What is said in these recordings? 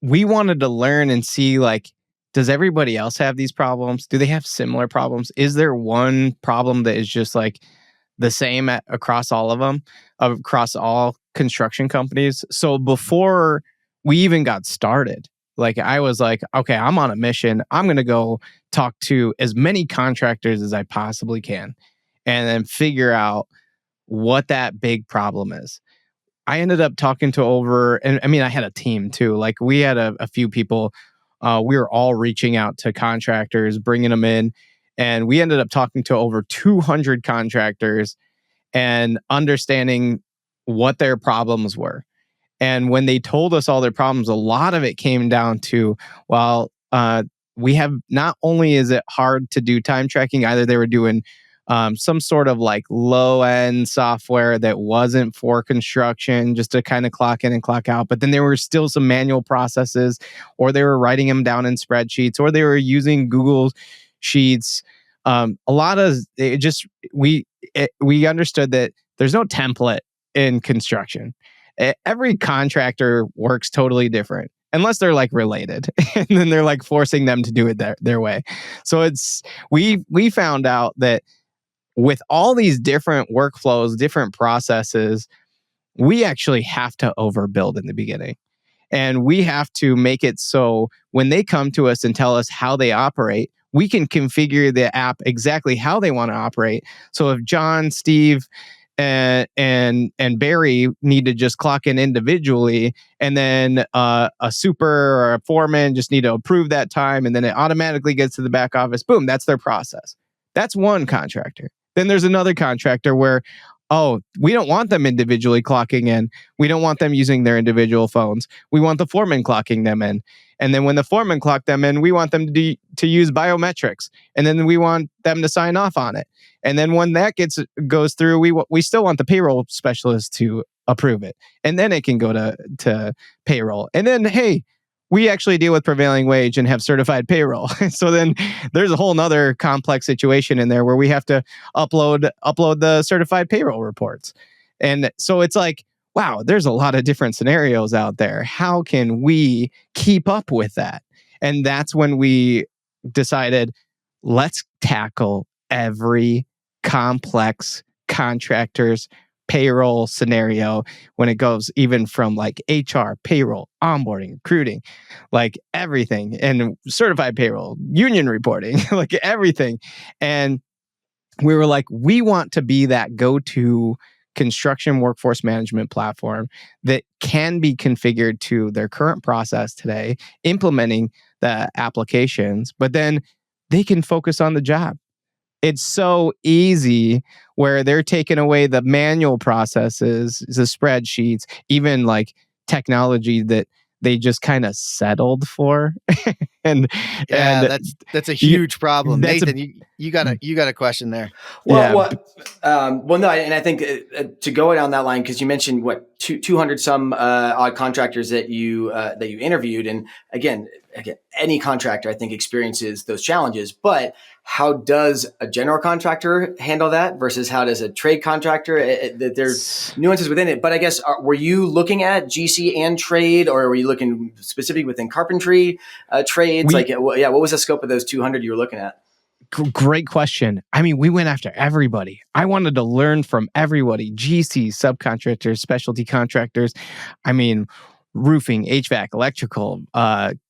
we wanted to learn and see, like, does everybody else have these problems? Do they have similar problems? Is there one problem that is just like the same across all of them, across all construction companies? So before we even got started, like, I was like, okay, I'm on a mission. I'm going to go talk to as many contractors as I possibly can and then figure out what that big problem is. I ended up talking to and I mean, I had a team too. Like, we had a few people. We were all reaching out to contractors, bringing them in, and we ended up talking to over 200 contractors and understanding what their problems were. And when they told us all their problems, a lot of it came down to, well, we have, not only is it hard to do time tracking, either they were doing some sort of like low end software that wasn't for construction, just to kind of clock in and clock out. But then there were still some manual processes, or they were writing them down in spreadsheets, or they were using Google Sheets. A lot of it just, we understood that there's no template in construction. Every contractor works totally different, unless they're like related, and then they're like forcing them to do it their way. So we found out that with all these different workflows, different processes, we actually have to overbuild in the beginning. And we have to make it so when they come to us and tell us how they operate, we can configure the app exactly how they want to operate. So if John, Steve, and Barry need to just clock in individually, and then a super or a foreman just need to approve that time, and then it automatically gets to the back office, boom, that's their process. That's one contractor. Then there's another contractor where, oh, we don't want them individually clocking in. We don't want them using their individual phones. We want the foreman clocking them in. And then when the foreman clock them in, we want them to use biometrics. And then we want them to sign off on it. And then when that goes through, we still want the payroll specialist to approve it. And then it can go to payroll. And then, hey, we actually deal with prevailing wage and have certified payroll. So then there's a whole nother complex situation in there where we have to upload the certified payroll reports. And so it's like, wow, there's a lot of different scenarios out there. How can we keep up with that? And that's when we decided, let's tackle every complex contractor's payroll scenario, when it goes even from like HR, payroll, onboarding, recruiting, like everything, and certified payroll, union reporting, like everything. And we were like, we want to be that go-to construction workforce management platform that can be configured to their current process today, implementing the applications, but then they can focus on the job. It's so easy where they're taking away the manual processes, the spreadsheets, even like technology that they just kind of settled for. and that's a huge problem. Nathan, you got a question there. Well, no, and I think to go down that line, because you mentioned 200 some odd contractors that you interviewed, and again, any contractor I think experiences those challenges. But how does a general contractor handle that versus how does a trade contractor? There's nuances within it. But I guess were you looking at GC and trade, or were you looking specifically within carpentry trades? What was the scope of those 200 you were looking at? Great question. I mean, we went after everybody. I wanted to learn from everybody: GCs, subcontractors, specialty contractors. I mean, roofing, HVAC, electrical,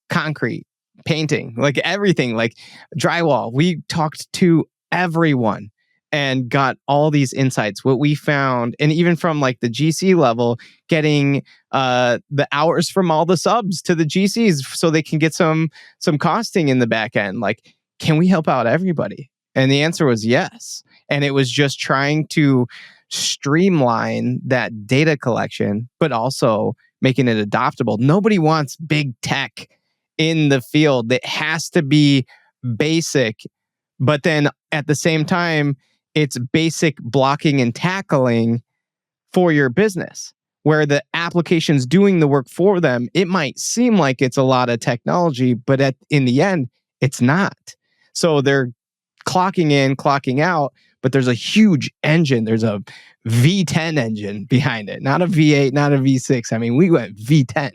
concrete, painting, like everything, like drywall. We talked to everyone and got all these insights. What we found, and even from like the GC level, getting the hours from all the subs to the GCs so they can get some costing in the back end. Like, can we help out everybody? And the answer was yes. And it was just trying to streamline that data collection, but also making it adoptable. Nobody wants big tech in the field. That has to be basic, but then at the same time, it's basic blocking and tackling for your business, where the application's doing the work for them. It might seem like it's a lot of technology, but in the end, it's not. So they're clocking in, clocking out, but there's a huge engine. There's a V10 engine behind it, not a V8, not a V6. I mean, we went V10.